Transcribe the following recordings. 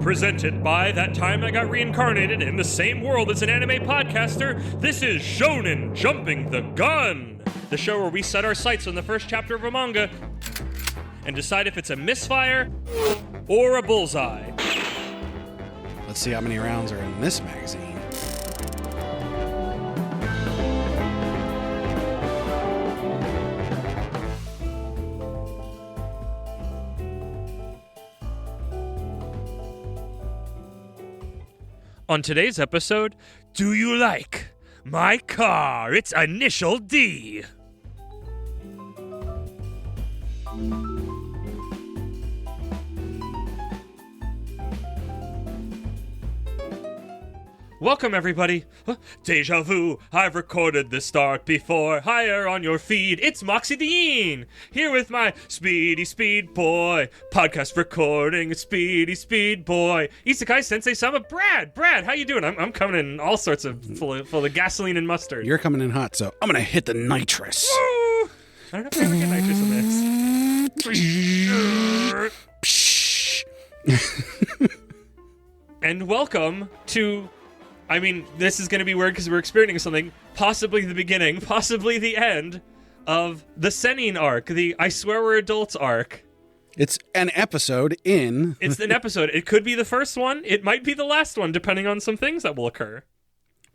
Presented by That Time I Got Reincarnated in the Same World as an Anime Podcaster, this is Shonen Jumping the Gun, the show where we set our sights on the first chapter of a manga and decide if it's a misfire or a bullseye. Let's see how many rounds are in this magazine. On today's episode, do you like my car? It's Initial D. Welcome, everybody. Deja vu, I've recorded this start before. Higher on your feed, it's Moxie Dean. Here with my Speedy Speed Boy. Podcast recording, Speedy Speed Boy. Isekai Sensei Sama, Brad, how you doing? I'm coming in all sorts of full of gasoline and mustard. You're coming in hot, so I'm going to hit the nitrous. Woo! I don't know if I ever get nitrous in this. And welcome to... I mean, this is going to be weird because we're experiencing something, possibly the beginning, possibly the end of the Senin arc, the I Swear We're Adults arc. It's an episode in... It's an episode. It could be the first one. It might be the last one, depending on some things that will occur.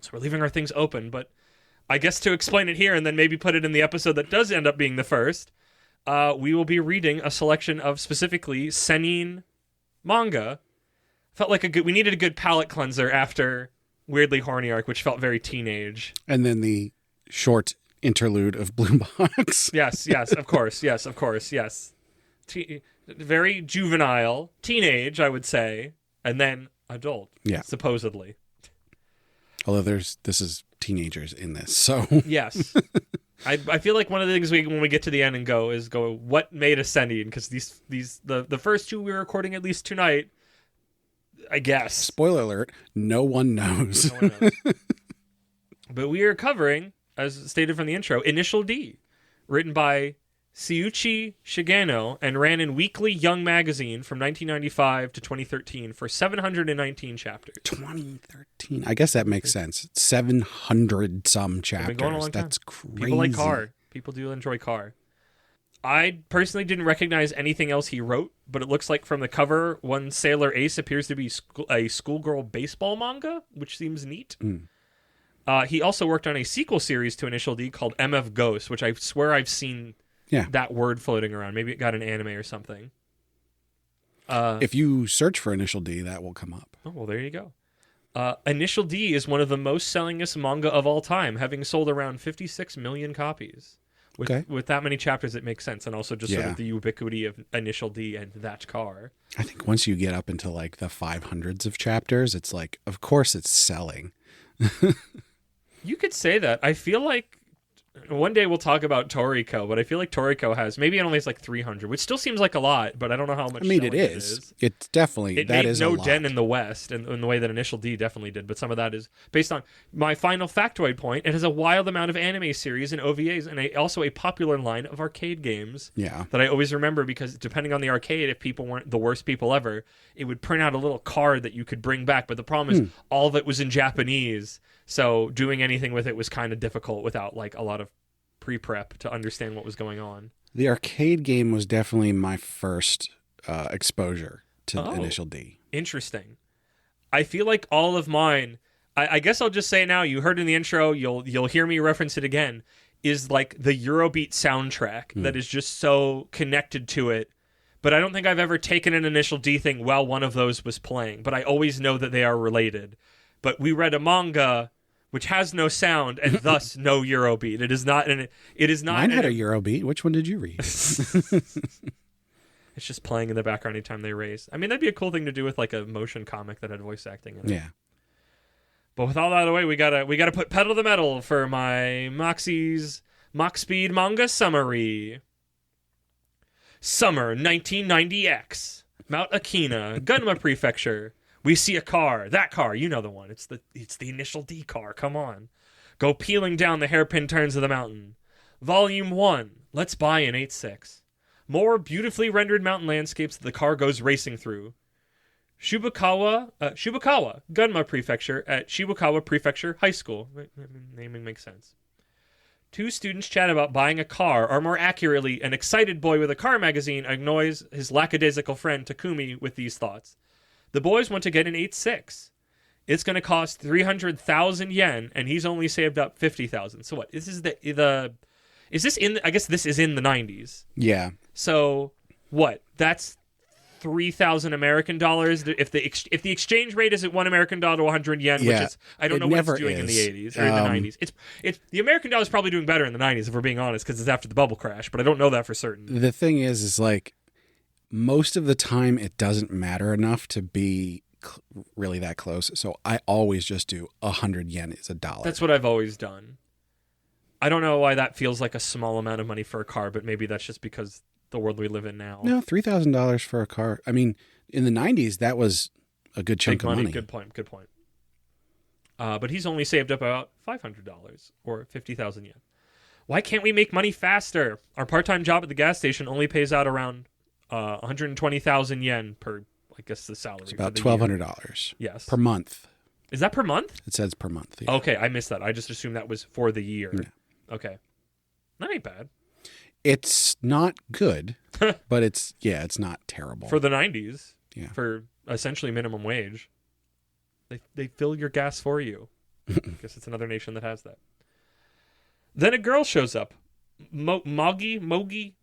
So we're leaving our things open, but I guess to explain it here and then maybe put it in the episode that does end up being the first, we will be reading a selection of specifically Senin manga. Felt like we needed a good palate cleanser after... Weirdly Horny arc, which felt very teenage. And then the short interlude of Blue Box. Yes, of course, yes. Very juvenile, teenage, I would say, and then adult, supposedly. Although this is teenagers in this, so... Yes. I feel like one of the things when we get to the end and go, what made us Senin? Because the first two we were recording at least tonight, I guess. Spoiler alert, no one knows. No one knows. But we are covering, as stated from the intro, Initial D, written by Seiichi Shigeno and ran in Weekly Young Magazine from 1995 to 2013 for 719 chapters. 2013. I guess that makes sense. 700-some chapters. Been going a long time. That's crazy. People like Car. People do enjoy Car. I personally didn't recognize anything else he wrote, but it looks like from the cover, one Sailor Ace appears to be a schoolgirl baseball manga, which seems neat. He also worked on a sequel series to Initial D called MF Ghost, which I swear I've seen that word floating around. Maybe it got an anime or something. If you search for Initial D, that will come up. Oh, well, there you go. Initial D is one of the most sellingest manga of all time, having sold around 56 million copies. With that many chapters, it makes sense. And also just sort of the ubiquity of Initial D and that car. I think once you get up into like the 500s of chapters, it's like, of course it's selling. You could say that. I feel like one day we'll talk about Toriko, but I feel like Toriko has, maybe it only has like 300, which still seems like a lot, but I don't know how much. I mean, it is. It's definitely, it that made is no a lot. dent in the West in the way that Initial D definitely did, but some of that is based on my final factoid point. It has a wild amount of anime series and OVAs and also a popular line of arcade games that I always remember because depending on the arcade, if people weren't the worst people ever, it would print out a little card that you could bring back. But the problem is all of it was in Japanese, so doing anything with it was kind of difficult without like a lot of pre-prep to understand what was going on. The arcade game was definitely my first exposure to Initial D. Interesting. I feel like all of mine, I guess I'll just say it now, you heard in the intro, you'll hear me reference it again, is like the Eurobeat soundtrack that is just so connected to it. But I don't think I've ever taken an Initial D thing while one of those was playing. But I always know that they are related. But we read a manga which has no sound and thus no Eurobeat. It is not. Mine had a Eurobeat. Which one did you read? It's just playing in the background anytime they raise. I mean, that'd be a cool thing to do with like a motion comic that had voice acting in it. Yeah. But with all that out of the way, we gotta put pedal to the metal for my Moxie's Mock Speed manga summary. Summer 1990X, Mount Akina, Gunma Prefecture. We see a car. That car, you know the one. It's the Initial D car. Come on. Go peeling down the hairpin turns of the mountain. Volume 1. Let's buy an 8.6. More beautifully rendered mountain landscapes that the car goes racing through. Shibakawa, Gunma Prefecture at Shibukawa Prefecture High School. Naming makes sense. Two students chat about buying a car, or more accurately, an excited boy with a car magazine annoys his lackadaisical friend Takumi with these thoughts. The boys want to get an 8.6. It's going to cost 300,000 yen, and he's only saved up 50,000. So what? This is is this in? I guess this is in the 90s. Yeah. So what? That's 3,000 American dollars. If the exchange rate is at $1 American to 100 yen, which is I don't know what it's doing in the 80s or in the 90s. It's the American dollar is probably doing better in the 90s if we're being honest, because it's after the bubble crash. But I don't know that for certain. The thing is like most of the time it doesn't matter enough to be really that close. So I always just do 100 yen is $1. That's what I've always done. I don't know why that feels like a small amount of money for a car, but maybe that's just because the world we live in now. No, $3,000 for a car. I mean, in the 90s, that was a good chunk of money. Good point. But he's only saved up about $500 or 50,000 yen. Why can't we make money faster? Our part-time job at the gas station only pays out around 120,000 yen per, I guess, the salary. It's about $1,200. Yes. Per month. Is that per month? It says per month. Yeah. Okay, I missed that. I just assumed that was for the year. Yeah. Okay. That ain't bad. It's not good, but it's not terrible. For the 90s. Yeah. For essentially minimum wage. They fill your gas for you. I guess it's another nation that has that. Then a girl shows up. Mogi.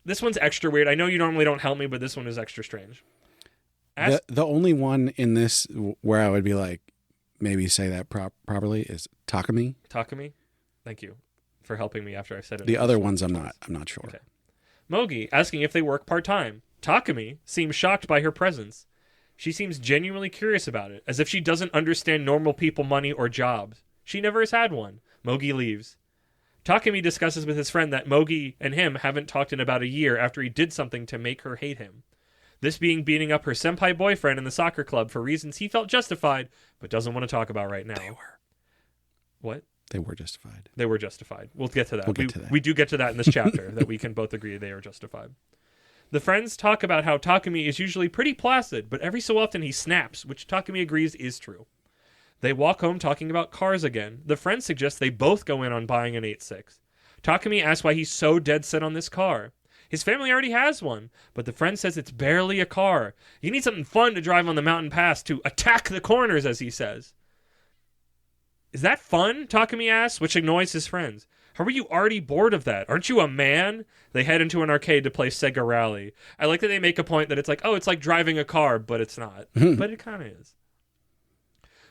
This one's extra weird. I know you normally don't help me, but this one is extra strange. The only one in this where I would be like, maybe say that properly is Takumi. Takumi? Thank you for helping me after I said it. The other ones I'm not sure. Okay. Mogi asking if they work part-time. Takumi seems shocked by her presence. She seems genuinely curious about it, as if she doesn't understand normal people, money, or jobs. She never has had one. Mogi leaves. Takumi discusses with his friend that Mogi and him haven't talked in about a year after he did something to make her hate him. This being beating up her senpai boyfriend in the soccer club for reasons he felt justified, but doesn't want to talk about right now. They were. What? They were justified. They were justified. We'll get to that. That. We do get to that in this chapter, that we can both agree they are justified. The friends talk about how Takumi is usually pretty placid, but every so often he snaps, which Takumi agrees is true. They walk home talking about cars again. The friends suggest they both go in on buying an 8.6. Takumi asks why he's so dead set on this car. His family already has one, but the friend says it's barely a car. You need something fun to drive on the mountain pass to attack the corners, as he says. Is that fun? Takumi asks, which annoys his friends. How are you already bored of that? Aren't you a man? They head into an arcade to play Sega Rally. I like that they make a point that it's like, oh, it's like driving a car, but it's not. But it kind of is.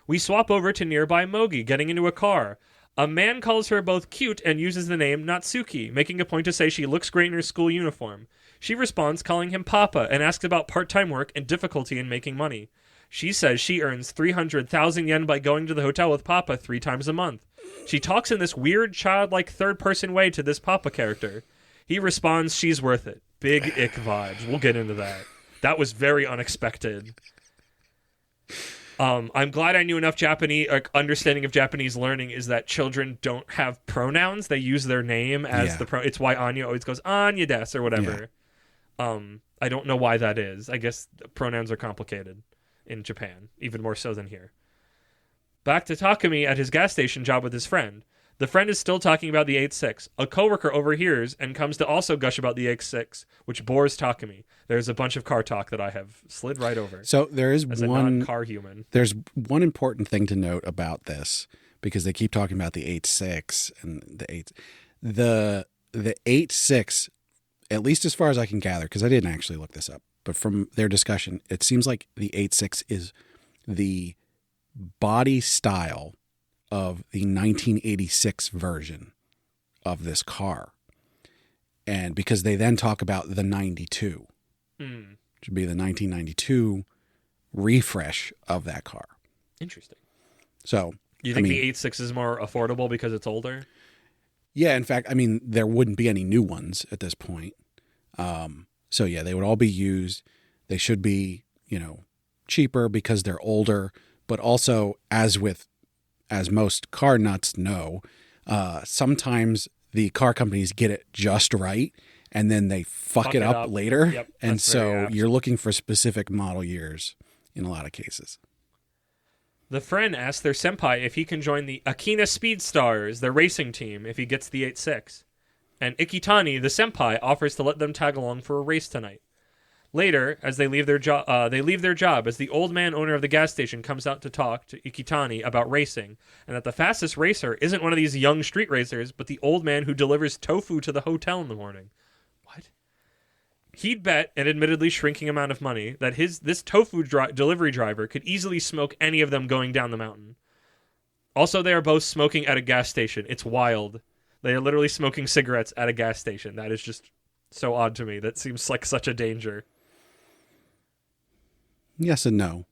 We swap over to nearby Mogi, getting into a car. A man calls her both cute and uses the name Natsuki, making a point to say she looks great in her school uniform. She responds calling him Papa and asks about part-time work and difficulty in making money. She says she earns 300,000 yen by going to the hotel with Papa 3 times a month. She talks in this weird, childlike third-person way to this Papa character. He responds she's worth it. Big ick vibes. We'll get into that. That was very unexpected. I'm glad I knew enough Japanese understanding of Japanese learning is that children don't have pronouns. They use their name as the It's why Anya always goes Anya des or whatever. Yeah. I don't know why that is. I guess pronouns are complicated in Japan, even more so than here. Back to Takumi at his gas station job with his friend. The friend is still talking about the 8.6. A coworker overhears and comes to also gush about the 8.6, which bores Takumi. There's a bunch of car talk that I have slid right over. So there is as a non-car human. There's one important thing to note about this, because they keep talking about the 8.6 and the 8. The 8.6, at least as far as I can gather, because I didn't actually look this up, but from their discussion, it seems like the 8.6 is the body style of the 1986 version of this car. And because they then talk about the 92, which would be the 1992 refresh of that car. Interesting. So, you think the 8.6 is more affordable because it's older? Yeah, in fact, I mean, there wouldn't be any new ones at this point. So yeah, they would all be used. They should be, cheaper because they're older, but also as most car nuts know, sometimes the car companies get it just right and then they fuck it up later. Yep, and so you're looking for specific model years in a lot of cases. The friend asks their senpai if he can join the Akina Speed Stars, their racing team, if he gets the 8-6. And Ikitani, the senpai, offers to let them tag along for a race tonight. Later, as they leave their job, as the old man owner of the gas station comes out to talk to Ikitani about racing, and that the fastest racer isn't one of these young street racers, but the old man who delivers tofu to the hotel in the morning. What? He'd bet an admittedly shrinking amount of money that this tofu delivery driver could easily smoke any of them going down the mountain. Also, they are both smoking at a gas station. It's wild. They are literally smoking cigarettes at a gas station. That is just so odd to me. That seems like such a danger. Yes and no.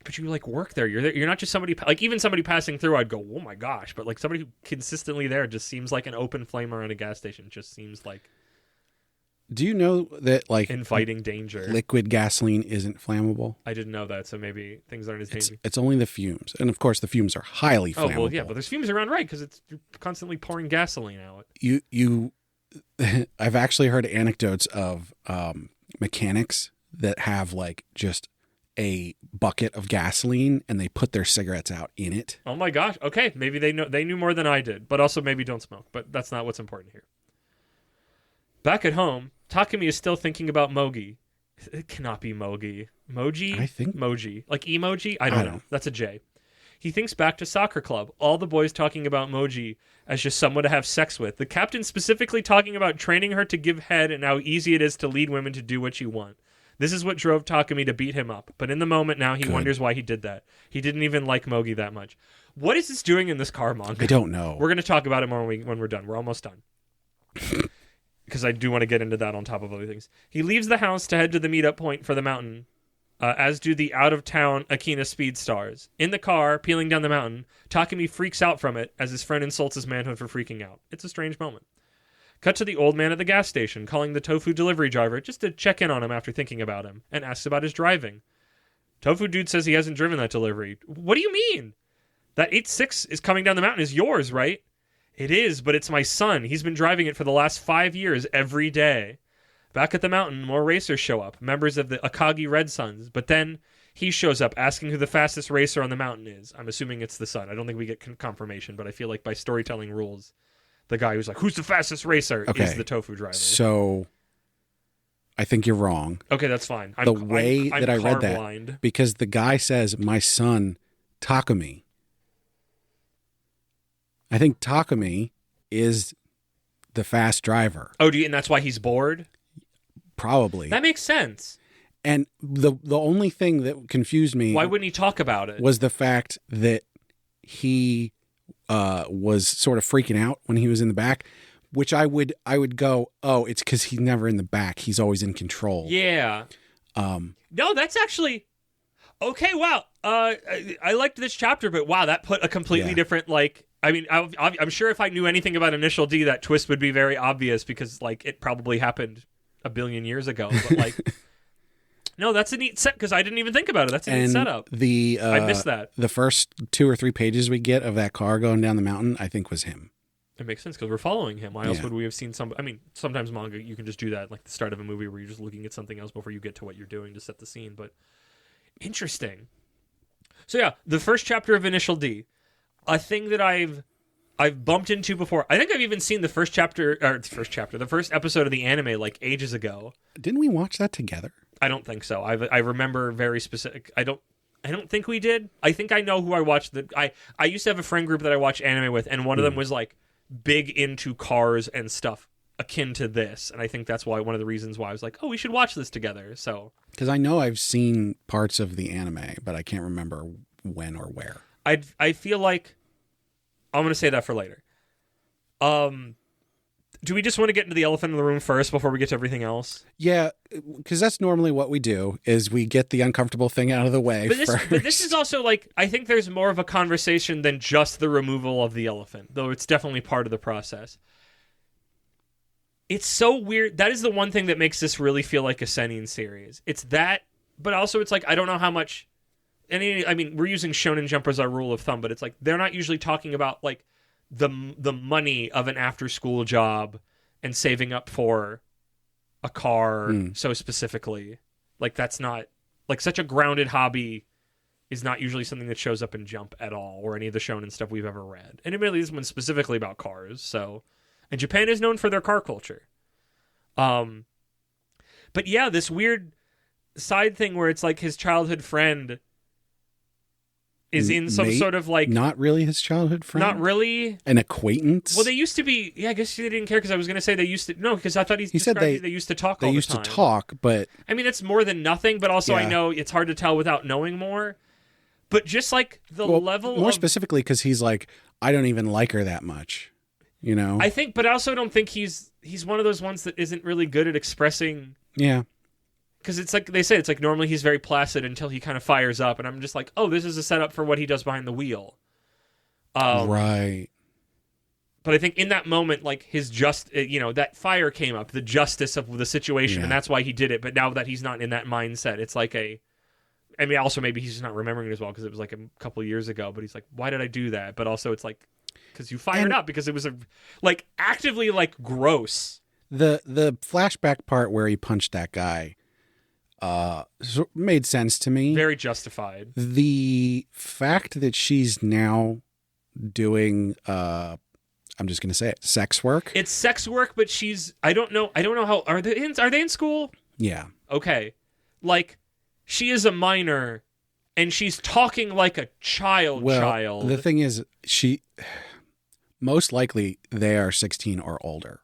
But you work there. You're not just somebody even somebody passing through. I'd go, oh my gosh. But somebody who consistently there just seems like an open flame around a gas station. Just seems like. Do you know that inviting danger? Liquid gasoline isn't flammable. I didn't know that. So maybe things aren't as dangerous. It's only the fumes, and of course the fumes are highly flammable. Oh well, yeah, but there's fumes around, right? Because you're constantly pouring gasoline out. I've actually heard anecdotes of mechanics that have just a bucket of gasoline and they put their cigarettes out in it. Oh my gosh. Okay. Maybe they knew more than I did, but also maybe don't smoke, but that's not what's important here. Back at home, Takumi is still thinking about Mogi. It cannot be Mogi. Moji? I think. Moji. Like emoji? I don't know. That's a J. He thinks back to soccer club. All the boys talking about Moji as just someone to have sex with. The captain specifically talking about training her to give head and how easy it is to lead women to do what you want. This is what drove Takumi to beat him up. But in the moment now, he wonders why he did that. He didn't even like Mogi that much. What is this doing in this car manga? I don't know. We're going to talk about it more when we're done. We're almost done. Because I do want to get into that on top of other things. He leaves the house to head to the meetup point for the mountain, as do the out-of-town Akina Speed Stars. In the car, peeling down the mountain, Takumi freaks out from it as his friend insults his manhood for freaking out. It's a strange moment. Cut to the old man at the gas station, calling the tofu delivery driver just to check in on him after thinking about him, and asks about his driving. Tofu dude says he hasn't driven that delivery. What do you mean? That 8-6 is coming down the mountain is yours, right? It is, but it's my son. He's been driving it for the last 5 years every day. Back at the mountain, more racers show up, members of the Akagi Red Suns, but then he shows up asking who the fastest racer on the mountain is. I'm assuming it's the son. I don't think we get confirmation, but I feel like by storytelling rules, the guy who's like, who's the fastest racer is the tofu driver. So I think you're wrong. Okay, that's fine. I read that, blind. Because the guy says, my son, Takumi. I think Takumi is the fast driver. Oh, and that's why he's bored? Probably. That makes sense. And the only thing that confused me... Why wouldn't he talk about it? ...was the fact that he was sort of freaking out when he was in the back, which I would go, oh, it's because he's never in the back. He's always in control. Yeah. No, that's actually... Okay, wow. I liked this chapter, but wow, that put a completely different, I mean, I'm sure if I knew anything about Initial D, that twist would be very obvious because, it probably happened a billion years ago. But, no, that's a neat set because I didn't even think about it. That's a neat setup. I missed that. The first 2 or 3 pages we get of that car going down the mountain, I think was him. It makes sense because we're following him. Why else would we have seen some? I mean, sometimes manga, you can just do that, like the start of a movie where you're just looking at something else before you get to what you're doing to set the scene. But interesting. So, yeah, the first chapter of Initial D. A thing that I've bumped into before. I think I've even seen the first episode of the anime ages ago. Didn't we watch that together? I don't think so. I remember very specific. I don't think we did. I think I know who I watched. I used to have a friend group that I watched anime with, and one of them was big into cars and stuff akin to this, and I think that's why one of the reasons why I was like, oh, we should watch this together. So because I know I've seen parts of the anime, but I can't remember when or where. I feel like I'm going to say that for later. Do we just want to get into the elephant in the room first before we get to everything else? Yeah, because that's normally what we do, is we get the uncomfortable thing out of the way first. But this is also I think there's more of a conversation than just the removal of the elephant, though it's definitely part of the process. It's so weird. That is the one thing that makes this really feel like a Seinen series. It's that, but also it's I don't know how much... I mean, we're using Shonen Jump as our rule of thumb, but it's they're not usually talking about the money of an after-school job and saving up for a car so specifically. That's not... like such a grounded hobby is not usually something that shows up in Jump at all, or any of the shonen stuff we've ever read. And admittedly, this one's specifically about cars. So, and Japan is known for their car culture. But yeah, this weird side thing where it's like his childhood friend is in some sort of like... Not really his childhood friend? Not really. An acquaintance? Well, they used to be... Yeah, I guess they didn't care because I was going to say they used to... No, because I thought he said they used to talk all the time. They used to talk, but... I mean, it's more than nothing, but also I know it's hard to tell without knowing more. But just like the level more specifically because he's like, I don't even like her that much, you know? I think, but I also don't think he's one of those ones that isn't really good at expressing... Yeah. Because it's like they say, it's like normally he's very placid until he kind of fires up, and I'm just like, oh, this is a setup for what he does behind the wheel. Right. But I think in that moment, like that fire came up, the justice of the situation, and that's why he did it. But now that he's not in that mindset, it's like also maybe he's just not remembering it as well because it was like a couple of years ago. But he's like, why did I do that? But also it's like, because you fired up because it was actively like gross. The flashback part where he punched that guy. Made sense to me. Very justified. The fact that she's now doing, I'm just going to say it, sex work. It's sex work, but I don't know how, are they in school? Yeah. Okay. Like, she is a minor, and she's talking like a child. The thing is, most likely they are 16 or older.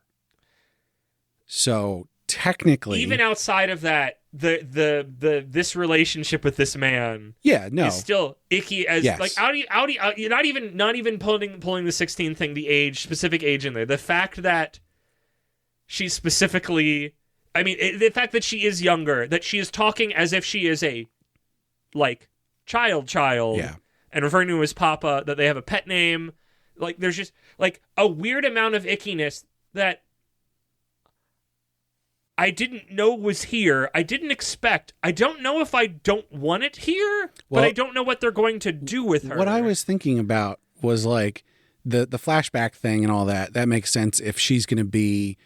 So technically, even outside of that, this relationship with this man, is still icky as like Audi, not even pulling the 16 thing, the specific age in there. The fact that she's specifically, I mean, the fact that she is younger, that she is talking as if she is a like child, and referring to him as Papa, that they have a pet name, like there's just like a weird amount of ickiness that I didn't know was here. I didn't expect. I don't know if I don't want it here, but I don't know what they're going to do with her. What I was thinking about was like the flashback thing and all that. That makes sense if she's going to be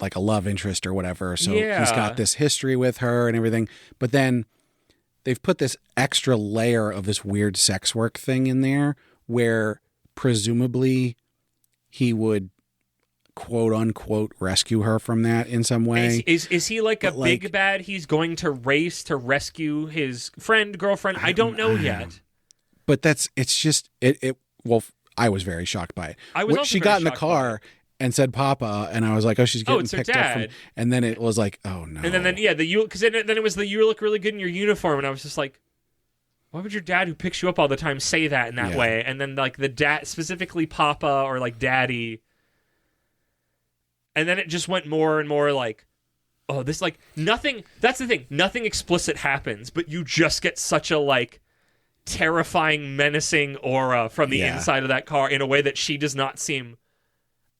like a love interest or whatever. So he's got this history with her and everything. But then they've put this extra layer of this weird sex work thing in there where presumably he would quote unquote rescue her from that in some way. Is he like big bad? He's going to race to rescue his girlfriend. I don't know yet. But it's just it. Well, I was very shocked by it. She got in the car and said "Papa," and I was like, "Oh, she's getting picked up." And then it was like, "Oh no!" And then because then it was you look really good in your uniform, and I was just like, why would your dad, who picks you up all the time, say that in that way? And then like the dad, specifically Papa or like Daddy. And then it just went more and more like, oh, this like nothing. That's the thing. Nothing explicit happens, but you just get such a like terrifying, menacing aura from the inside of that car in a way that she does not seem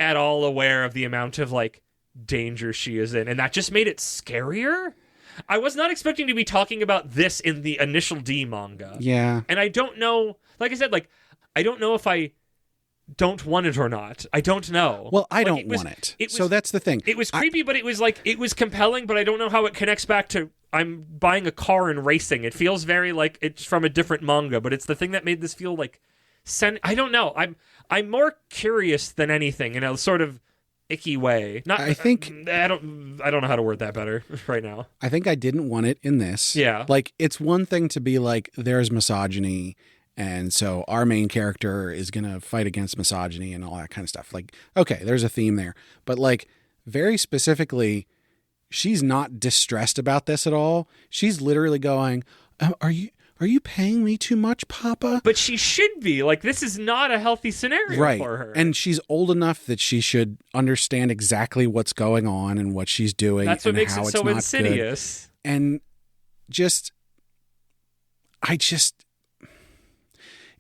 at all aware of the amount of like danger she is in. And that just made it scarier. I was not expecting to be talking about this in the initial D manga. Yeah. And I don't know, like I said, like, I don't know if I don't want it or not. I don't know. Well, I don't want it. So that's the thing. It was creepy, but it was compelling, but I don't know how it connects back to I'm buying a car and racing. It feels very like it's from a different manga, but it's the thing that made this feel like I don't know. I'm more curious than anything in a sort of icky way. I don't know how to word that better right now. I think I didn't want it in this. Yeah. Like it's one thing to be like there's misogyny, and so our main character is going to fight against misogyny and all that kind of stuff. Like, okay, there's a theme there. But like very specifically, she's not distressed about this at all. She's literally going, are you paying me too much, Papa? But she should be. Like, this is not a healthy scenario for her. And she's old enough that she should understand exactly what's going on and what she's doing. That's what makes it so insidious. Good. And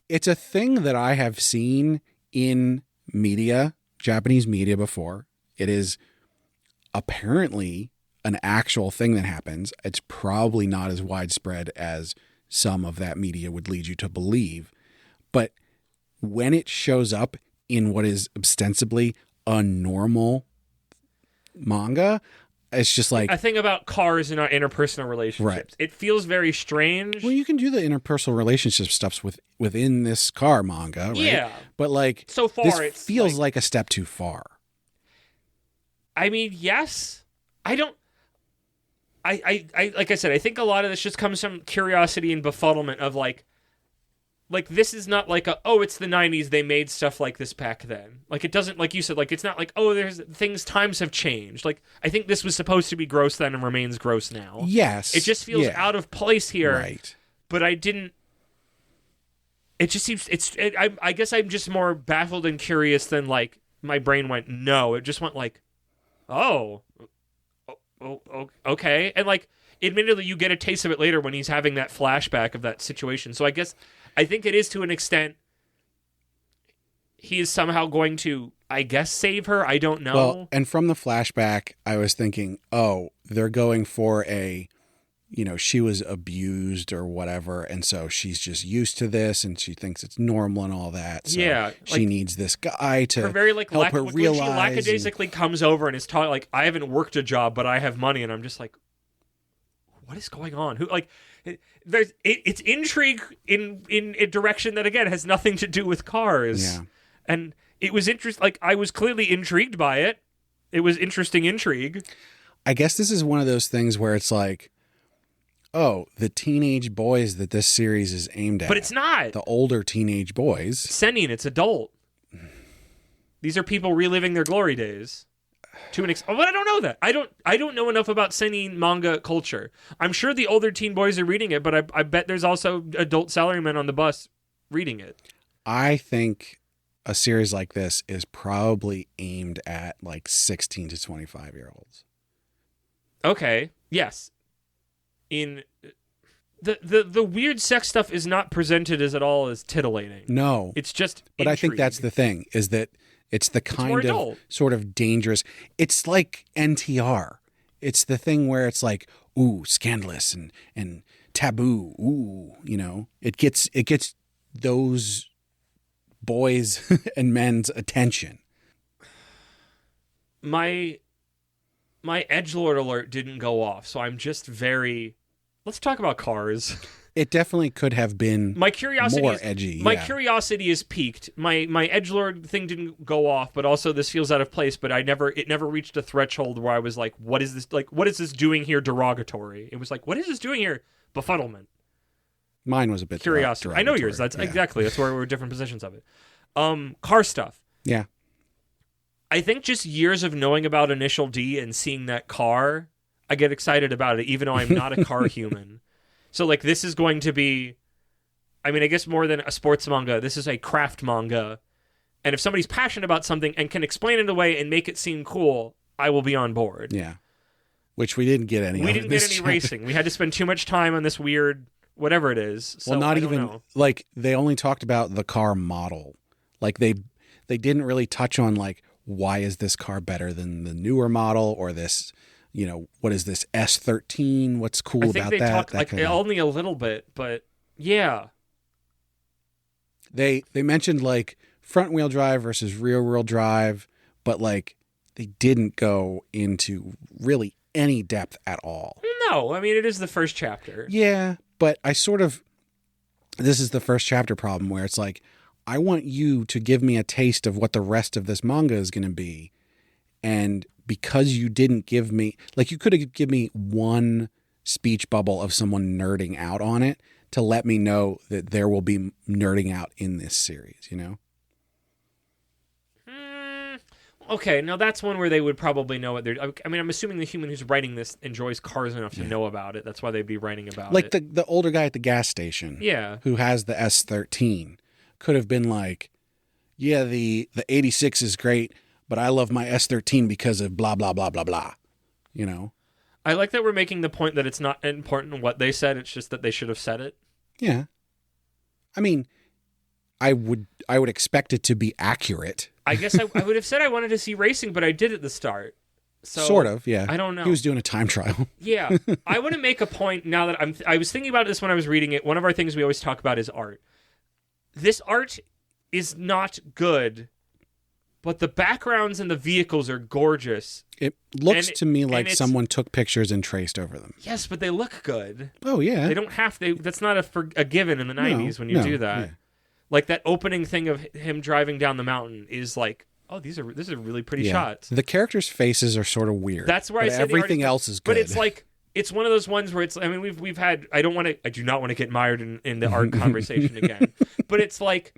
it's a thing that I have seen in media, Japanese media before. It is apparently an actual thing that happens. It's probably not as widespread as some of that media would lead you to believe. But when it shows up in what is ostensibly a normal manga, it's just like a thing about cars and our interpersonal relationships. Right. It feels very strange. Well, you can do the interpersonal relationship stuff within this car manga, right? Yeah. But like so far, this it feels like a step too far. I mean, yes. I don't. I like I said, I think a lot of this just comes from curiosity and befuddlement of like this is not like it's the 90s, they made stuff like this back then. Like it doesn't, like you said, like it's not like, times have changed. Like I think this was supposed to be gross then and remains gross now. Yes. It just feels out of place here. Right. But I didn't. It just seems I guess I'm just more baffled and curious than like my brain went no. It just went like, oh, okay. And like, admittedly, you get a taste of it later when he's having that flashback of that situation. So I think it is to an extent he is somehow going to, I guess, save her. I don't know. Well, and from the flashback, I was thinking, they're going for she was abused or whatever, and so she's just used to this, and she thinks it's normal and all that. So yeah, she needs this guy to help her realize. When she lackadaisically comes over and is talking like, I haven't worked a job, but I have money, and I'm just like, what is going on? Who like? It's intrigue in a direction that again has nothing to do with cars. Yeah. And it was interesting. Like I was clearly intrigued by it. It was interesting intrigue. I guess this is one of those things where it's like, the teenage boys that this series is aimed at. But it's not. The older teenage boys. Sending, it's adult. These are people reliving their glory days. To an extent, but I don't know that. I don't know enough about seinen manga culture. I'm sure the older teen boys are reading it, but I bet there's also adult salarymen on the bus reading it. I think a series like this is probably aimed at like 16 to 25-year-olds. Okay. Yes. In the weird sex stuff is not presented as at all as titillating. No. It's just But I think that's the thing, is that it's the kind of sort of dangerous. It's like NTR. It's the thing where it's like, ooh, scandalous and taboo. Ooh, it gets those boys and men's attention. My edgelord alert didn't go off, so I'm just very. Let's talk about cars. It definitely could have been more edgy. My curiosity is piqued. My edgelord thing didn't go off, but also this feels out of place. But it never reached a threshold where I was like, "What is this? Like, what is this doing here? Derogatory." It was like, "What is this doing here?" Befuddlement. Mine was a bit curiosity. I know yours. That's exactly. That's where we're different positions of it. Car stuff. Yeah. I think just years of knowing about Initial D and seeing that car, I get excited about it, even though I'm not a car human. So, like, this is going to be, I mean, I guess more than a sports manga, this is a craft manga. And if somebody's passionate about something and can explain it away and make it seem cool, I will be on board. Yeah. Which we didn't get any. We didn't get any racing. We had to spend too much time on this weird, whatever it is. So well, not even, like, they only talked about the car model. Like, they didn't really touch on, like, why is this car better than the newer model, or this, what is this S13? What's cool about that? I think they talked like only a little bit, but yeah. They mentioned like front wheel drive versus rear wheel drive, but like they didn't go into really any depth at all. No, I mean, it is the first chapter. Yeah, but this is the first chapter problem where it's like, I want you to give me a taste of what the rest of this manga is going to be. And because you didn't give me, like, you could have given me one speech bubble of someone nerding out on it to let me know that there will be nerding out in this series, Okay, now that's one where they would probably know what they're. I mean, I'm assuming the human who's writing this enjoys cars enough to know about it. That's why they'd be writing about it. Like the older guy at the gas station, who has the S13, could have been like, yeah, the 86 is great, but I love my S13 because of blah blah blah blah blah. I like that we're making the point that it's not important what they said. It's just that they should have said it. Yeah, I mean, I would expect it to be accurate. I guess I would have said I wanted to see racing, but I did at the start. So, sort of, yeah. I don't know. He was doing a time trial. Yeah. I want to make a point now that I was thinking about this when I was reading it. One of our things we always talk about is art. This art is not good, but the backgrounds and the vehicles are gorgeous. It looks to me like someone took pictures and traced over them. Yes, but they look good. Oh, yeah. They don't have to. That's not a given in the 90s when you do that. Yeah. Like that opening thing of him driving down the mountain is like, oh, this is really pretty shots. The characters' faces are sort of weird. That's where I say everything else is good. But it's like, it's one of those ones where it's, I mean, we've had, I do not want to get mired in the art conversation again, but it's like,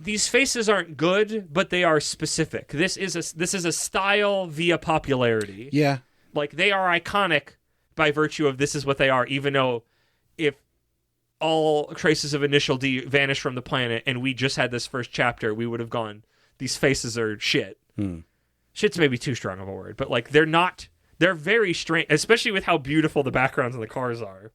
these faces aren't good, but they are specific. This is a style via popularity. Yeah. Like, they are iconic by virtue of this is what they are, even though if all traces of Initial D vanished from the planet and we just had this first chapter, we would have gone, these faces are shit. Shit's maybe too strong of a word, but like, they're very strange, especially with how beautiful the backgrounds of the cars are.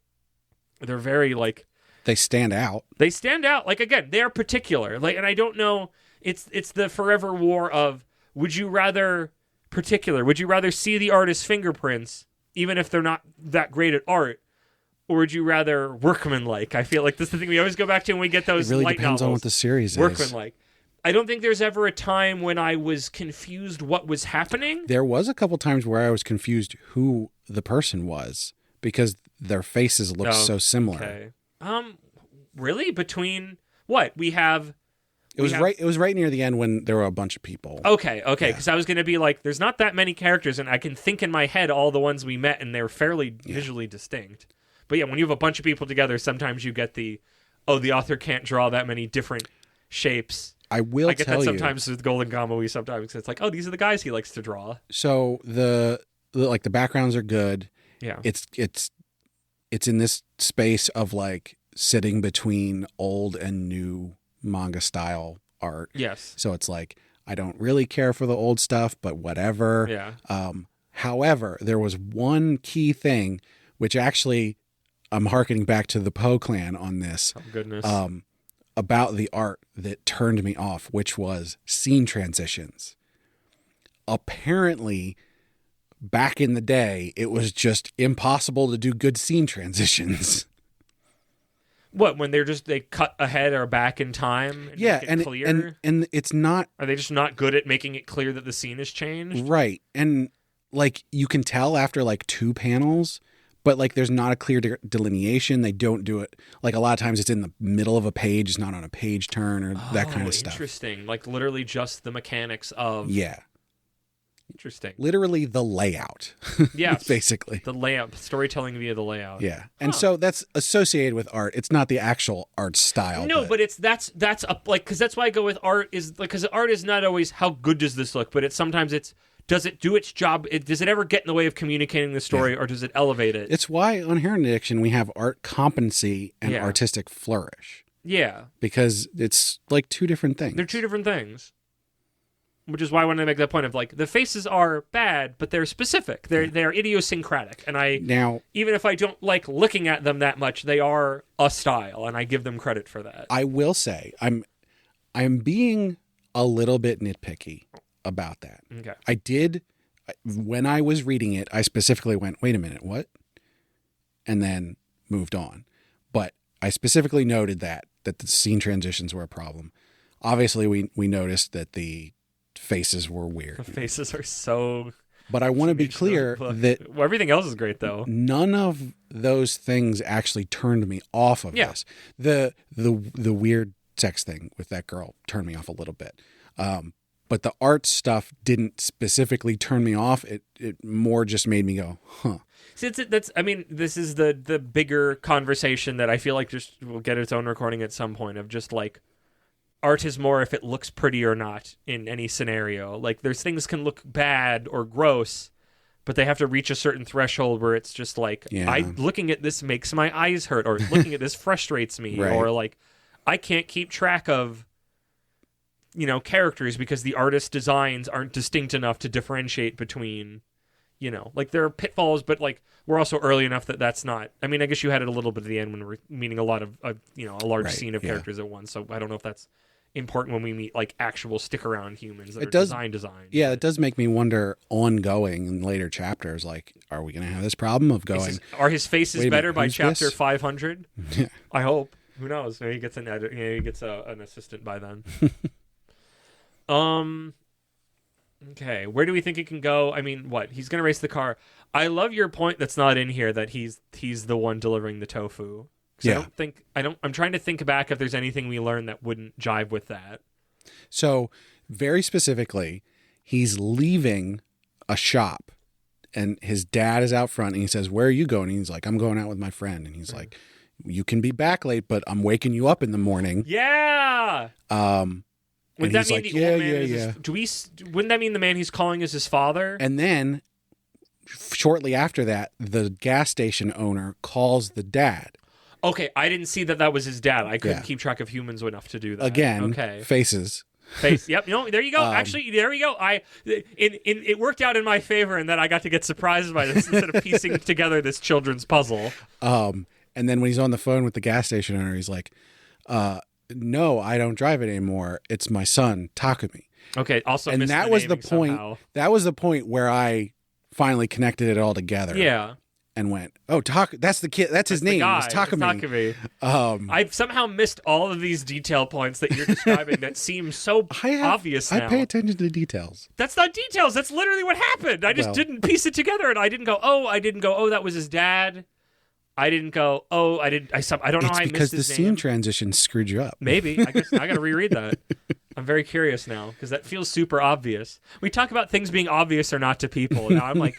They're very like, they stand out. They stand out. Like, again, they are particular. Like, and I don't know, it's the forever war of, would you rather see the artist's fingerprints, even if they're not that great at art, or would you rather workmanlike? I feel like this is the thing we always go back to when we get those light novels. It really depends on what the series is. Workmanlike. I don't think there's ever a time when I was confused what was happening. There was a couple times where I was confused who the person was, because their faces looked so similar. Okay. Really? Between what? It was right near the end when there were a bunch of people. Okay. Because I was going to be like, there's not that many characters, and I can think in my head all the ones we met, and they're fairly visually distinct. But yeah, when you have a bunch of people together, sometimes you get the author can't draw that many different shapes. I get that sometimes with Golden Kamuy. Sometimes it's like, oh, these are the guys he likes to draw. So the backgrounds are good. Yeah, it's in this space of like sitting between old and new manga style art. Yes. So it's like, I don't really care for the old stuff, but whatever. Yeah. However, there was one key thing, which actually I'm hearkening back to the Poe clan on this. Oh, goodness. About the art that turned me off, which was scene transitions. Apparently, back in the day, it was just impossible to do good scene transitions. What, when they cut ahead or back in time? And yeah, make it clear? and it's not. Are they just not good at making it clear that the scene has changed? Right, and like you can tell after like 2 panels, but like there's not a clear delineation. They don't do it like a lot of times. It's in the middle of a page, it's not on a page turn or that kind of stuff. Interesting, like literally just the mechanics of Interesting. Literally the layout. Yes. Basically. The layout, storytelling via the layout. Yeah. And so that's associated with art. It's not the actual art style. No, but that's because that's why I go with art is like, because art is not always how good does this look, but does it do its job? Does it ever get in the way of communicating the story, or does it elevate it? It's why on Heron Addiction we have art competency and artistic flourish. Yeah. Because it's like 2 different things. They're 2 different things. Which is why I wanted to make that point of like, the faces are bad, but they're specific. They're idiosyncratic. And even if I don't like looking at them that much, they are a style, and I give them credit for that. I will say, I'm being a little bit nitpicky about that. Okay. When I was reading it, I specifically went, wait a minute, what? And then moved on. But I specifically noted that the scene transitions were a problem. Obviously, we noticed that the faces were weird. The faces are so... But I want to be clear that... everything else is great, though. None of those things actually turned me off of this. The weird sex thing with that girl turned me off a little bit. But the art stuff didn't specifically turn me off. It more just made me go, huh. See, this is the bigger conversation that I feel like just will get its own recording at some point of just like, art is more if it looks pretty or not in any scenario. Like, there's things can look bad or gross, but they have to reach a certain threshold where it's just like, looking at this makes my eyes hurt, or looking at this frustrates me, right. Or like, I can't keep track of, characters because the artist's designs aren't distinct enough to differentiate between, like there are pitfalls, but like we're also early enough that that's not. I mean, I guess you had it a little bit at the end when we're meeting a lot of, a large scene of characters at once. So I don't know if that's important when we meet like actual stick around humans that are design. Yeah, it does make me wonder ongoing in later chapters, like, are we going to have this problem of going? Are his faces better by chapter 500? Yeah. I hope. Who knows? Maybe he gets an assistant by then. Okay, where do we think it can go? I mean, what? He's going to race the car. I love your point that's not in here, that he's the one delivering the tofu. Yeah. I'm trying to think back if there's anything we learned that wouldn't jive with that. So, very specifically, he's leaving a shop and his dad is out front and he says, "Where are you going?" And he's like, "I'm going out with my friend." And he's like, "You can be back late, but I'm waking you up in the morning." Yeah. Would that mean the old man is wouldn't that mean the man he's calling is his father? And then shortly after that, the gas station owner calls the dad. Okay, I didn't see that was his dad. I couldn't keep track of humans enough to do that. Again, okay. Faces. Yep. There you go. Actually, there we go. It worked out in my favor in that I got to get surprised by this instead of piecing together this children's puzzle. And then when he's on the phone with the gas station owner, he's like, "No, I don't drive it anymore. It's my son, Takumi." Okay. Also, and that was the point. Somehow. That was the point where I finally connected it all together. Yeah. And went, "Oh, that's the kid. That's his name. It's Takumi." I've somehow missed all of these detail points that you're describing that seem so obvious now. I pay attention to details. That's not details. That's literally what happened. I just didn't piece it together, and I didn't go, "Oh, that was his dad." I didn't go, "Oh, I don't know how I missed his name." It's because the scene transition screwed you up. Maybe. I guess I got to reread that. I'm very curious now because that feels super obvious. We talk about things being obvious or not to people. Now I'm like,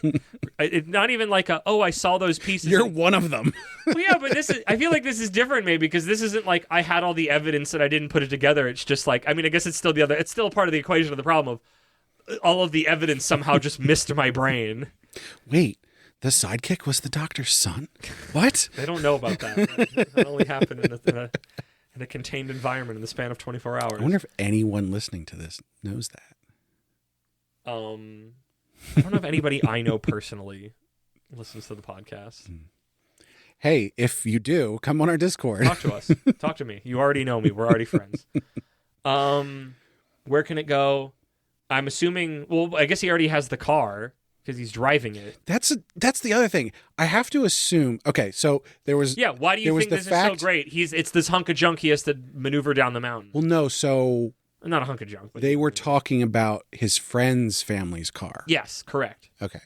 it's not even like I saw those pieces. You're one of them. Well, yeah, but I feel like this is different maybe because this isn't like I had all the evidence and I didn't put it together. It's just like, I mean, I guess it's still part of the equation of the problem of all of the evidence somehow just missed my brain. Wait. The sidekick was the doctor's son? What? They don't know about that. That only happened in a contained environment in the span of 24 hours. I wonder if anyone listening to this knows that. I don't know if anybody I know personally listens to the podcast. Hey, if you do, come on our Discord. Talk to us. Talk to me. You already know me. We're already friends. Where can it go? I'm assuming, well, I guess he already has the car. Because he's driving it. That's the other thing. I have to assume. Okay, so there was. Yeah, why do you think this is so great? It's this hunk of junk he has to maneuver down the mountain. Well, no, so not a hunk of junk. But they were talking about his friend's family's car. Yes, correct. Okay,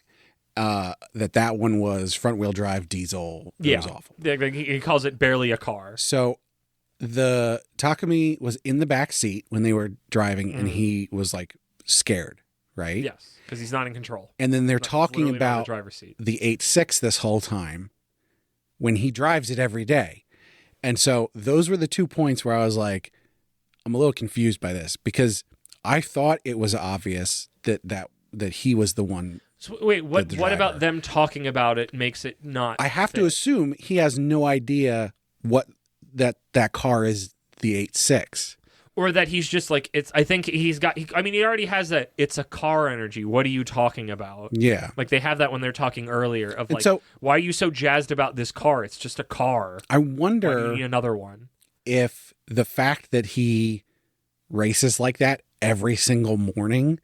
that one was front wheel drive diesel. It was awful. He calls it barely a car. So the Takumi was in the back seat when they were driving, and he was like scared, right? Yes. Because he's not in control. And then they're talking about the 8.6 this whole time when he drives it every day. And so those were the 2 points where I was like, I'm a little confused by this because I thought it was obvious that he was the one. So wait, what about them talking about it makes it not? I have to assume he has no idea what that car is the 8.6. Or that he's just like, I think he already has that, it's a car energy. What are you talking about? Yeah. Like they have that when they're talking earlier of like, why are you so jazzed about this car? It's just a car. I wonder. Why do you need another one? If the fact that he races like that every single morning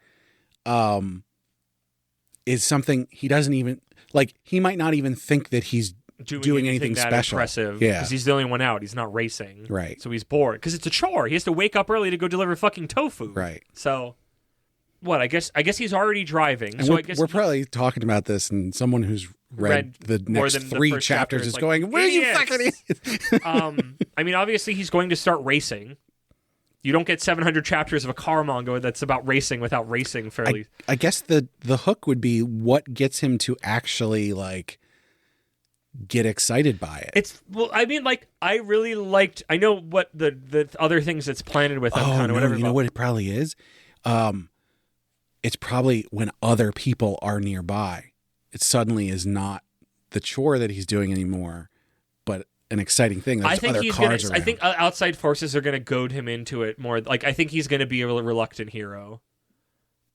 is something he doesn't even, like, he might not even think that he's doing anything that special. Impressive, yeah, because he's the only one out. He's not racing, right? So he's bored because it's a chore. He has to wake up early to go deliver fucking tofu, right? So, what? I guess he's already driving. And so I guess we're probably talking about this, and someone who's read the next 3 chapters is like, going, "Where are you fucking?" I mean, obviously he's going to start racing. You don't get 700 chapters of a car manga that's about racing without racing fairly. I guess the hook would be what gets him to actually like get excited by it. I mean, like, I really liked, I know what the other things it's planted with. Whatever. You know what it probably is? It's probably when other people are nearby. It suddenly is not the chore that he's doing anymore, but an exciting thing. There's other cars around. I think outside forces are going to goad him into it more. Like, I think he's going to be a reluctant hero.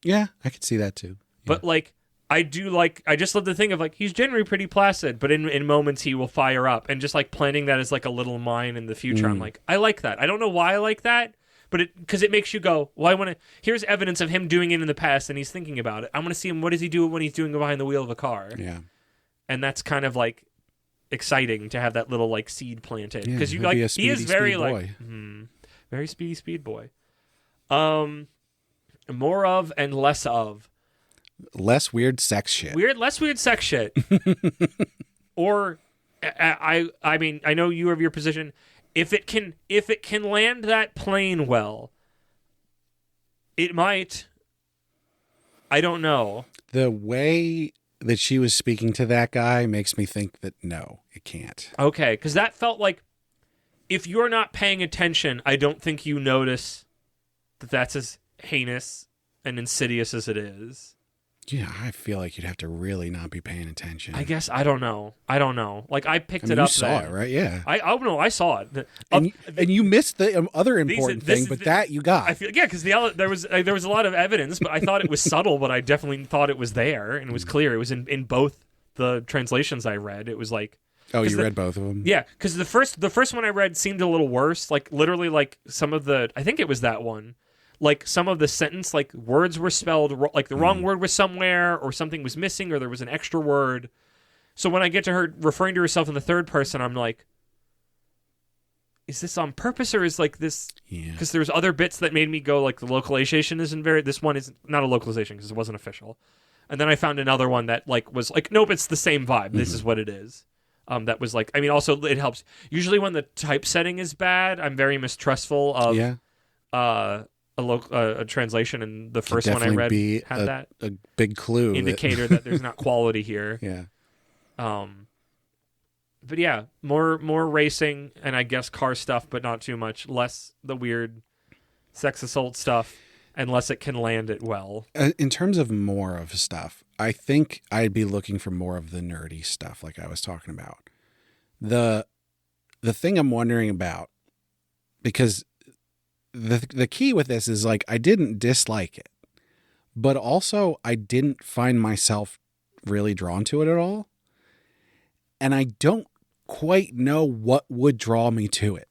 Yeah, I could see that too. Yeah. But like, I just love the thing of like, he's generally pretty placid, but in moments he will fire up, and just like planning that as like a little mine in the future. I'm like, I like that. I don't know why I like that, but because it makes you go, well, I want to, here's evidence of him doing it in the past and he's thinking about it. I want to see him. What does he do when he's doing it behind the wheel of a car? Yeah. And that's kind of like exciting to have that little like seed planted, because you like, he is very like very speed boy. More of and less of. Less weird sex shit. Less weird sex shit. Or, I mean, I know you have your position. If it can land that plane well, it might. I don't know. The way that she was speaking to that guy makes me think that no, it can't. Okay, because that felt like if you're not paying attention, I don't think you notice that that's as heinous and insidious as it is. Yeah, I feel like you'd have to really not be paying attention. I guess I don't know. Like I picked it up. You saw it, right? Yeah. I saw it. And you missed the other important thing, but that you got. I feel because there was a lot of evidence, but I thought it was subtle, but I definitely thought it was there and it was clear. It was in both the translations I read. It was like. Oh, you read both of them? Yeah, because the first one I read seemed a little worse. Like literally, like some of the I think it was that one. Like some of the sentence, like words were spelled, like the wrong word was somewhere, or something was missing, or there was an extra word. So when I get to her referring to herself in the third person, I'm like, is this on purpose, or is like this? Yeah. Because there's other bits that made me go like the localization isn't very. This one is not a localization because it wasn't official. And then I found another one that like was like, nope, it's the same vibe. This is what it is. That was like, I mean, also it helps. Usually when the typesetting is bad, I'm very mistrustful of a translation, and the first one I read had that a big clue indicator that there's not quality here. Yeah. But yeah, more racing and I guess car stuff, but not too much. Less the weird sex assault stuff, unless it can land it well. In terms of more of stuff, I think I'd be looking for more of the nerdy stuff, like I was talking about. The thing I'm wondering about, because the key with this is like I didn't dislike it, but also I didn't find myself really drawn to it at all. And I don't quite know what would draw me to it.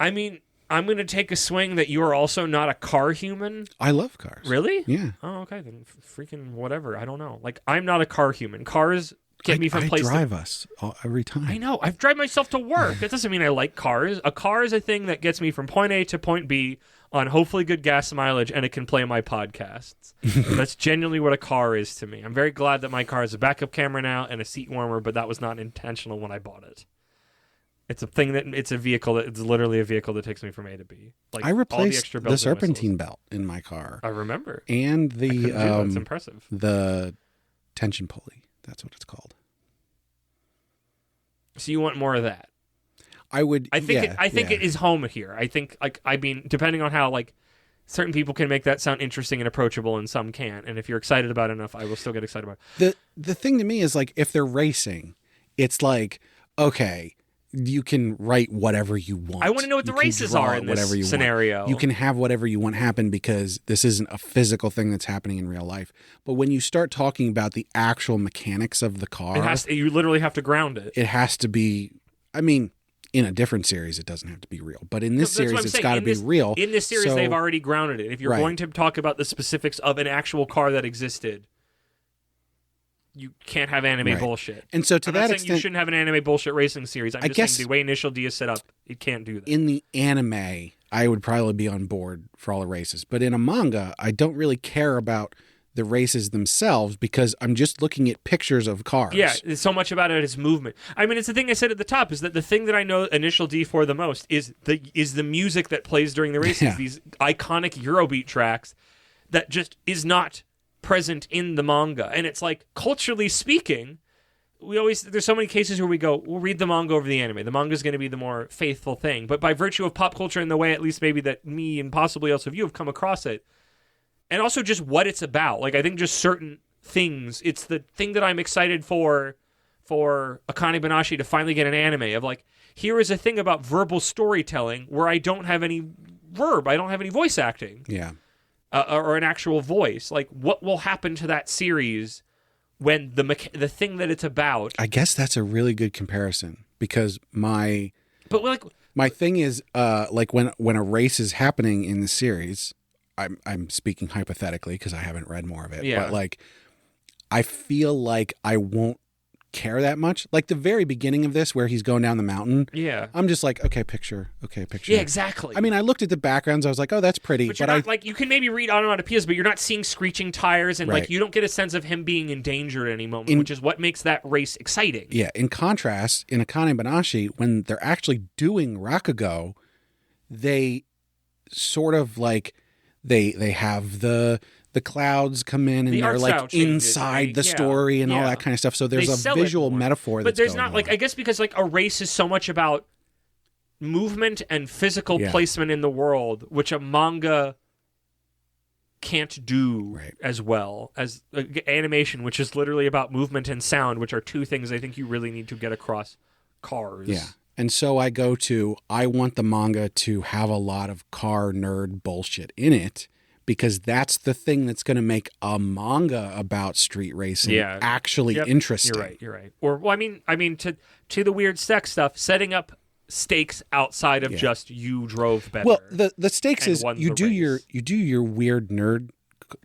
I mean, I'm going to take a swing that you are also not a car human. I love cars. Really? Yeah. Oh, okay. Then freaking whatever. I don't know. Like, I'm not a car human. Cars get me from place. I drive us every time. I know. I've driven myself to work. That doesn't mean I like cars. A car is a thing that gets me from point A to point B on hopefully good gas mileage, and it can play my podcasts. That's genuinely what a car is to me. I'm very glad that my car has a backup camera now and a seat warmer, but that was not intentional when I bought it. It's a thing it's literally a vehicle that takes me from A to B. Like I replaced the serpentine belt in my car. I remember. And the that's impressive. The tension pulley. That's what it's called. So you want more of that? I think it is home here. I think depending on how like certain people can make that sound interesting and approachable and some can't. And if you're excited about it enough, I will still get excited about it. The thing to me is like if they're racing, it's like, okay, you can write whatever you want. I want to know what the races are in this scenario. You can have whatever you want happen because this isn't a physical thing that's happening in real life. But when you start talking about the actual mechanics of the car, you literally have to ground it. It has to be, I mean, in a different series, it doesn't have to be real. But in this series, it's got to be real. In this series, they've already grounded it. If you're going to talk about the specifics of an actual car that existed, you can't have anime bullshit. And so I'm not saying you shouldn't have an anime bullshit racing series. I'm just saying the way Initial D is set up, it can't do that. In the anime, I would probably be on board for all the races. But in a manga, I don't really care about the races themselves because I'm just looking at pictures of cars. Yeah, so much about it is movement. I mean, it's the thing I said at the top, is that the thing that I know Initial D for the most is the music that plays during the races. Yeah. These iconic Eurobeat tracks that just is not present in the manga. And it's like, culturally speaking, there's so many cases where we go, we'll read the manga over the anime. The manga is going to be the more faithful thing. But by virtue of pop culture and the way, at least maybe that me and possibly also you have come across it, and also just what it's about. Like, I think just certain things, it's the thing that I'm excited for Akane Banashi to finally get an anime of like, here is a thing about verbal storytelling where I don't have any verb, I don't have any voice acting. Yeah. Or an actual voice. Like, what will happen to that series when the thing that it's about? I guess that's a really good comparison because my thing is like when a race is happening in the series, I'm speaking hypothetically because I haven't read more of it. Yeah. But like, I feel like I won't care that much. Like the very beginning of this where he's going down the mountain. Yeah. I'm just like, okay, picture. Yeah, exactly. I mean, I looked at the backgrounds. I was like, oh, that's pretty. But you're not, like, you can maybe read onomatopoeias, but you're not seeing screeching tires, and like you don't get a sense of him being in danger at any moment, which is what makes that race exciting. Yeah. In contrast, in Akane Banashi, when they're actually doing Rakugo, they sort of like they have the clouds come in and they're like inside the story and all that kind of stuff. So there's a visual metaphor that's But there's going not, like, I guess because like a race is so much about movement and physical placement in the world, which a manga can't do as well as animation, which is literally about movement and sound, which are two things I think you really need to get across Cars. Yeah. And so I want the manga to have a lot of car nerd bullshit in it, because that's the thing that's going to make a manga about street racing actually interesting. You're right. Or, well, I mean, to the weird sex stuff, setting up stakes outside of just you drove better. Well, the stakes is you do your weird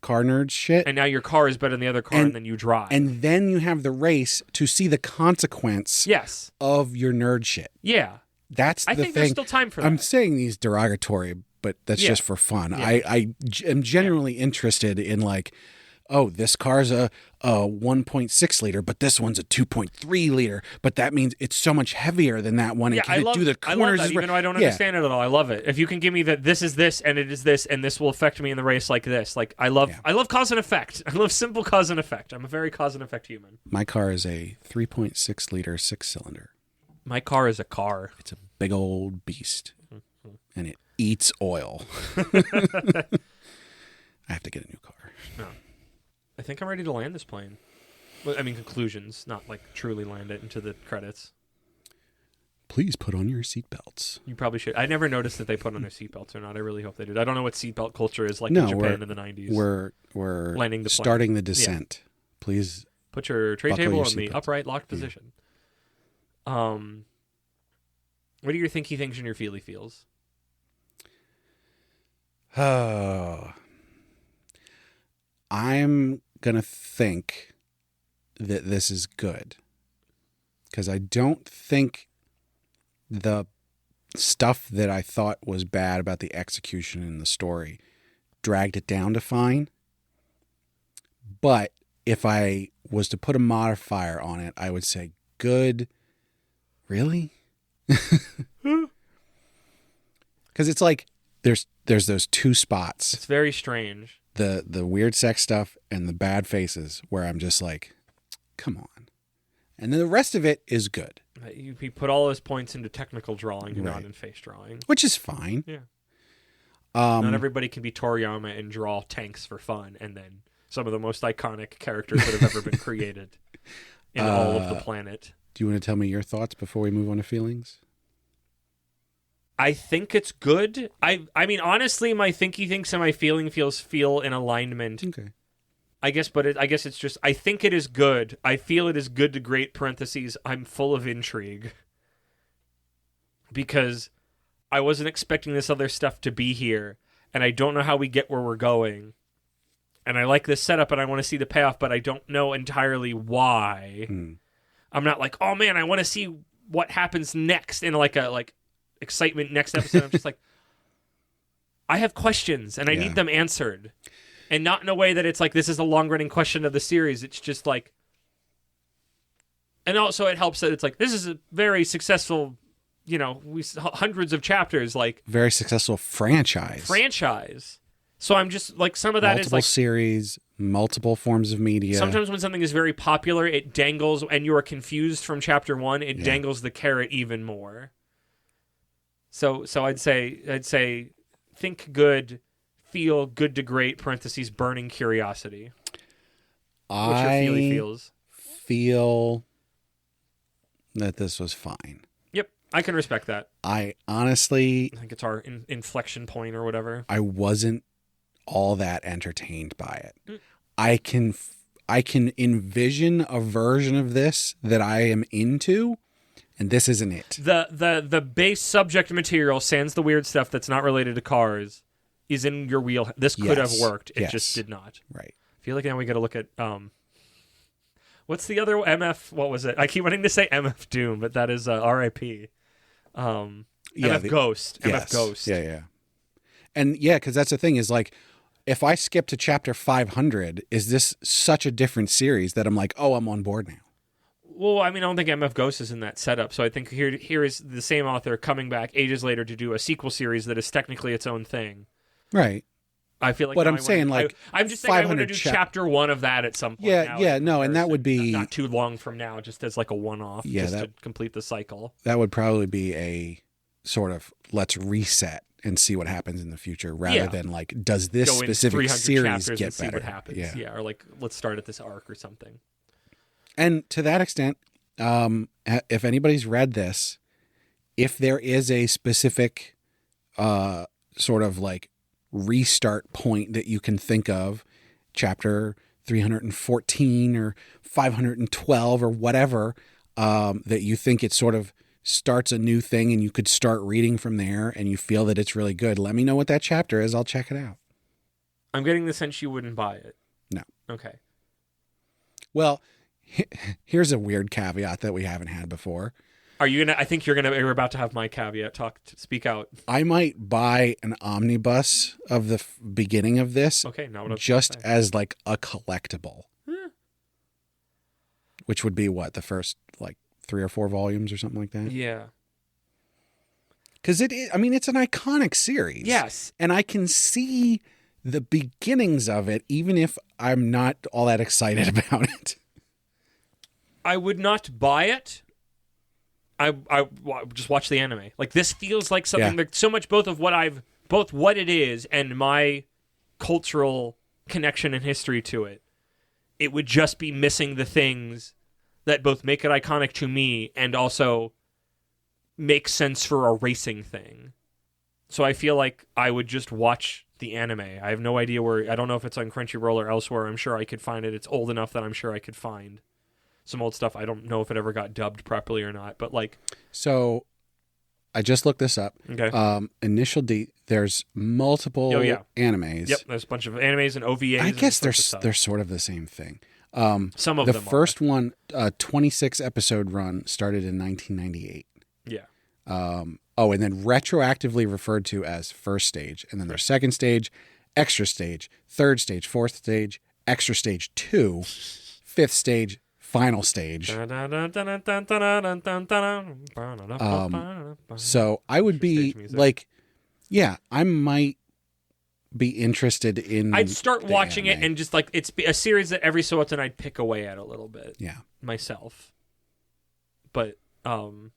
car nerd shit, and now your car is better than the other car, and then you drive, and then you have the race to see the consequence of your nerd shit. Yeah, that's the thing. I think there's still time for that. I'm saying these derogatory, but that's just for fun. Yeah. I am genuinely interested in, like, oh, this car's a 1.6 liter, but this one's a 2.3 liter. But that means it's so much heavier than that one. Yeah, I love that, even though I don't understand it at all. I love it. If you can give me that this is this and it is this and this will affect me in the race like this. Like, I love cause and effect. I love simple cause and effect. I'm a very cause and effect human. My car is a 3.6 liter 6-cylinder. My car is a car. It's a big old beast. And it eats oil. I have to get a new car. No. I think I'm ready to land this plane. Well, I mean, conclusions, not like truly land it into the credits. Please put on your seatbelts. You probably should. I never noticed that they put on their seatbelts or not. I really hope they did. I don't know what seatbelt culture is like in Japan in the 90s. We're landing the plane. Starting the descent. Yeah. Please put your tray table in the upright locked position. What do you think he thinks in your feely feels? I'm going to think that this is good, because I don't think the stuff that I thought was bad about the execution in the story dragged it down to fine. But if I was to put a modifier on it, I would say good. Really? Because it's like there's those two spots. It's very strange. The weird sex stuff and the bad faces, where I'm just like, come on. And then the rest of it is good. He put all his points into technical drawing and not in face drawing. Which is fine. Yeah. Not everybody can be Toriyama and draw tanks for fun, and then some of the most iconic characters that have ever been created in all of the planet. Do you want to tell me your thoughts before we move on to feelings? I think it's good. I mean, honestly, my thinky thinks and my feeling feels feel in alignment. Okay. I guess it's just, I think it is good. I feel it is good to great parentheses. I'm full of intrigue. Because I wasn't expecting this other stuff to be here, and I don't know how we get where we're going. And I like this setup, and I want to see the payoff, but I don't know entirely why. I'm not like, oh man, I want to see what happens next in like excitement next episode. I'm just like, I have questions and I need them answered, and not in a way that it's like this is a long running question of the series. It's just like, and also it helps that it's like this is a very successful, hundreds of chapters, like very successful franchise. So I'm just like, some of that is like multiple series, multiple forms of media. Sometimes when something is very popular, it dangles, and you are confused from chapter one. It dangles the carrot even more. So I'd say think good, feel good to great, parentheses, burning curiosity. What's your feely feels? Feel that this was fine. Yep, I can respect that. I honestly... I think it's our inflection point or whatever. I wasn't all that entertained by it. I can envision a version of this that I am into, and this isn't it. The base subject material, sans the weird stuff that's not related to cars, is in your wheel. This could have worked. It just did not. Right. I feel like now we got to look at What's the other MF? What was it? I keep wanting to say MF Doom, but that is R.I.P. MF Ghost. Yes. MF Ghost. Yeah. And yeah, because that's the thing is like, if I skip to chapter 500, is this such a different series that I'm like, oh, I'm on board now? Well, I mean, I don't think MF Ghost is in that setup. So I think here is the same author coming back ages later to do a sequel series that is technically its own thing. Right. I feel like, but I'm saying like, I'm just saying I want to do chapter 1 of that at some point. Yeah, no, and that would be not too long from now, just as like a one-off, to complete the cycle. That would probably be a sort of let's reset and see what happens in the future, rather than like, does this specific series get better? See what happens. Yeah, or like let's start at this arc or something. And to that extent, if anybody's read this, if there is a specific sort of like restart point that you can think of, chapter 314 or 512 or whatever, that you think it sort of starts a new thing and you could start reading from there and you feel that it's really good, let me know what that chapter is. I'll check it out. I'm getting the sense you wouldn't buy it. No. Okay. Well, here's a weird caveat that we haven't had before. Are you gonna? I think you're about to have my caveat. Speak out. I might buy an omnibus of the beginning of this. Okay, now what just as like a collectible, which would be what, the first like 3 or 4 volumes or something like that. Yeah. Because I mean, it's an iconic series. Yes, and I can see the beginnings of it, even if I'm not all that excited about it. I would not buy it. I just watch the anime. Like, this feels like something that so much both what it is and my cultural connection and history to it. It would just be missing the things that both make it iconic to me and also make sense for a racing thing. So I feel like I would just watch the anime. I have no idea where. I don't know if it's on Crunchyroll or elsewhere. I'm sure I could find it. It's old enough that I'm sure I could find some old stuff. I don't know if it ever got dubbed properly or not, but like. So I just looked this up. Okay. Initial D, there's multiple animes. Yep, there's a bunch of animes and OVAs. I guess they're sort of the same thing. Some of them. The first one, 26 episode run, started in 1998. Yeah. And then retroactively referred to as first stage, and then there's second stage, extra stage, third stage, fourth stage, extra stage 2, fifth stage, final stage. So I would be like, I might be interested in. I'd start watching it and just like, it's a series that every so often I'd pick away at a little bit. Yeah. Myself. But I'm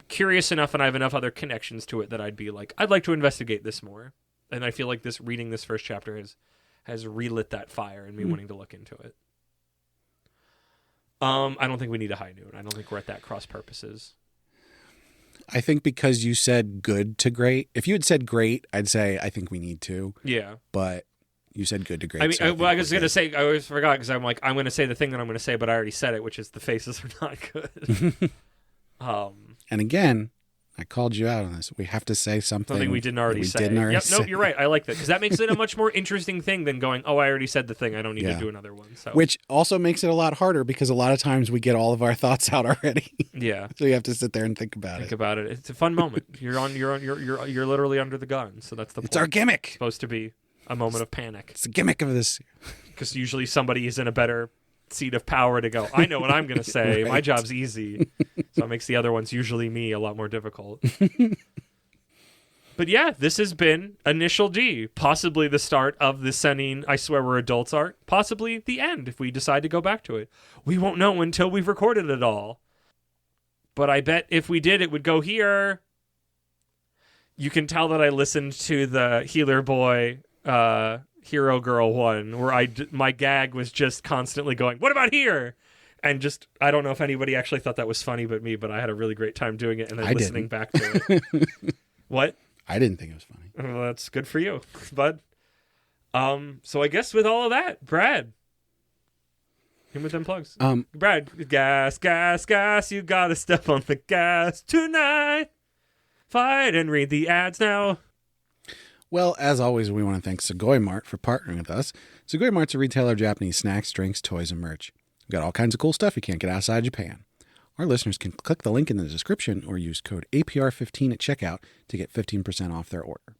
curious enough and I have enough other connections to it that I'd be like, I'd like to investigate this more. And I feel like reading this first chapter has relit that fire in me wanting to look into it. I don't think we need a high noon. I don't think we're at that cross purposes. I think because you said good to great. If you had said great, I'd say I think we need to. Yeah. But you said good to great. I mean, I was going to say, I always forgot because I'm like, I'm going to say the thing that I'm going to say, but I already said it, which is the faces are not good. And again, I called you out on this. We have to say something we didn't already say. Nope, you're right. I like that because that makes it a much more interesting thing than going, oh, I already said the thing. I don't need to do another one. So. Which also makes it a lot harder because a lot of times we get all of our thoughts out already. Yeah. So you have to sit there and think about it. Think about it. It's a fun moment. You're literally under the gun. So that's the point. It's our gimmick. It's supposed to be a moment of panic. It's the gimmick of this. Because usually somebody is in a better seat of power to go, I know what I'm going to say. Right. My job's easy. So it makes the other ones, usually me, a lot more difficult. But yeah, this has been Initial D. Possibly the start of the Sennin I Swear We're Adults arc. Possibly the end if we decide to go back to it. We won't know until we've recorded it all. But I bet if we did, it would go here. You can tell that I listened to the Healer Boy Hero Girl one, where my gag was just constantly going, what about here? And just, I don't know if anybody actually thought that was funny but me, but I had a really great time doing it and then listening back to it. What? I didn't think it was funny. Well, that's good for you, bud. So I guess with all of that, Brad, him with them plugs. Brad, gas, you gotta step on the gas tonight. Fight and read the ads now. Well, as always, we want to thank Sugoi Mart for partnering with us. Sugoi Mart's a retailer of Japanese snacks, drinks, toys, and merch. We've got all kinds of cool stuff you can't get outside Japan. Our listeners can click the link in the description or use code APR15 at checkout to get 15% off their order.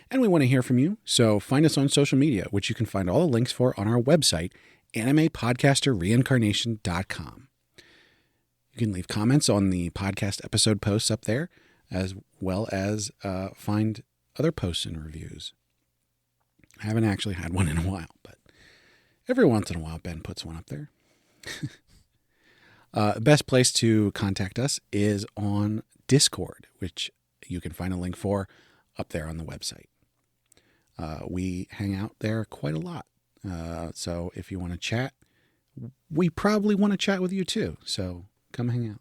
And we want to hear from you, so find us on social media, which you can find all the links for on our website, animepodcasterreincarnation.com. You can leave comments on the podcast episode posts up there, as well as find other posts and reviews. I haven't actually had one in a while, but every once in a while Ben puts one up there. The best place to contact us is on Discord, which you can find a link for up there on the website. We hang out there quite a lot. So if you want to chat, we probably want to chat with you too. So come hang out.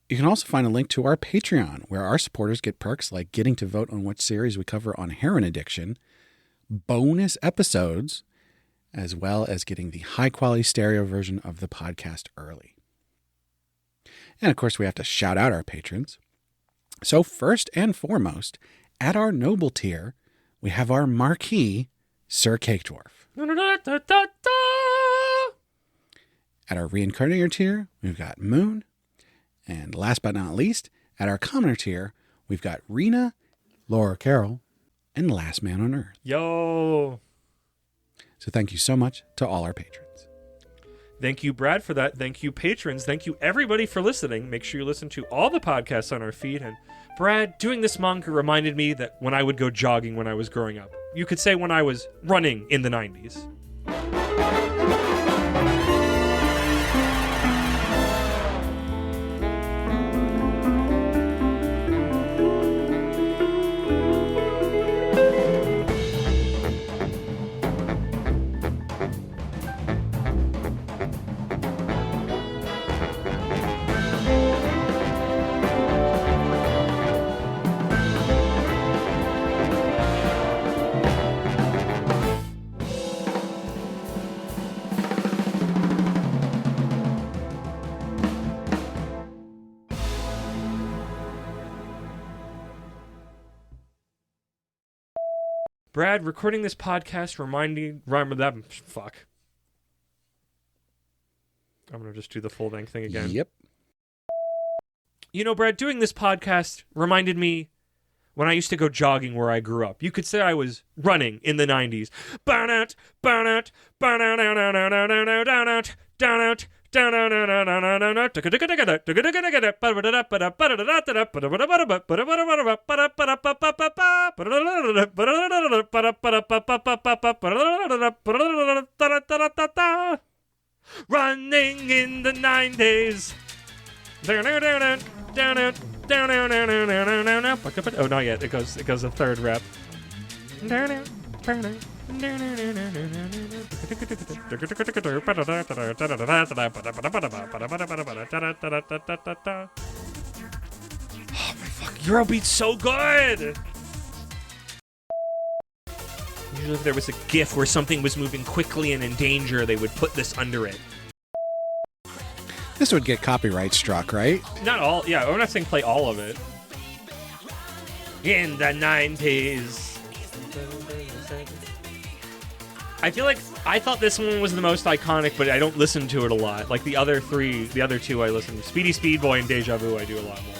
You can also find a link to our Patreon, where our supporters get perks like getting to vote on which series we cover on heroin addiction, bonus episodes, as well as getting the high-quality stereo version of the podcast early. And, of course, we have to shout out our patrons. So, first and foremost, at our noble tier, we have our marquee, Sir Cake Dwarf. At our reincarnator tier, we've got Moon. And last but not least, at our commoner tier, we've got Rena, Laura Carroll, and Last Man on Earth. Yo! So thank you so much to all our patrons. Thank you, Brad, for that. Thank you, patrons. Thank you, everybody, for listening. Make sure you listen to all the podcasts on our feed. And Brad, doing this manga reminded me that when I would go jogging when I was growing up. You could say when I was running in the 90s. Brad, recording this podcast fuck. I'm going to just do the full length thing again. Yep. You know, Brad, doing this podcast reminded me when I used to go jogging where I grew up. You could say I was running in the 90s. Burnout, burnout, burnout, burnout, burnout, running in the 90s. Oh, not yet. It goes a third rep. Oh my fuck, Eurobeat's so good! Usually if there was a GIF where something was moving quickly and in danger, they would put this under it. This would get copyright struck, right? Not all, yeah, I'm not saying play all of it. In the 90s. I feel like I thought this one was the most iconic, but I don't listen to it a lot. Like the other two I listen to. Speedy Speedboy and Deja Vu I do a lot more.